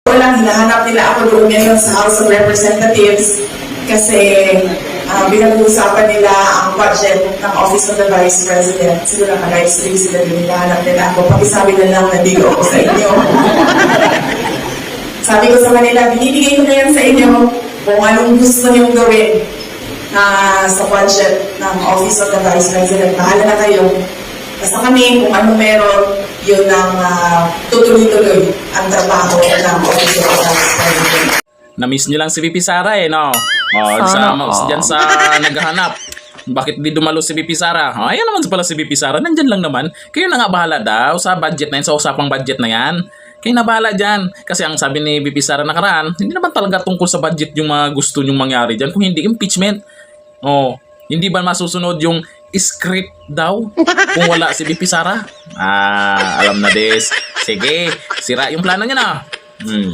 Walang hinahanap nila ako doon ngayon sa House of Representatives kasi pinag-uusapan nila ang budget ng Office of the Vice President. Siguro naka-live stream sila doon, hinahanap nila ako. Pakisabi na lang na digo ako sa inyo. Sabi ko sa kanila, binibigay ko na yan sa inyo kung anong gusto niyong gawin sa budget ng Office of the Vice President. Bahala na kayo. Basta kami, kung ano meron, yun ang tutuloy-tuloy ang trabaho ng Office of the Vice President. Na-miss nyo lang si VP Sara no? Diyan sa naghahanap. Bakit di dumalo si VP Sara? Ayan naman pala si VP Sara. Nandyan lang naman. Kayo na nga bahala daw sa budget na yan, sa usapang budget na yan. Kayo na bahala dyan. Kasi ang sabi ni VP Sara nakaraan, hindi naman talaga tungkol sa budget yung mga gusto nyong mangyari dyan. Kung hindi, impeachment. Hindi ba masusunod yung script daw kung wala si VP Sara? Alam na des. Sige, sira yung plano niya na.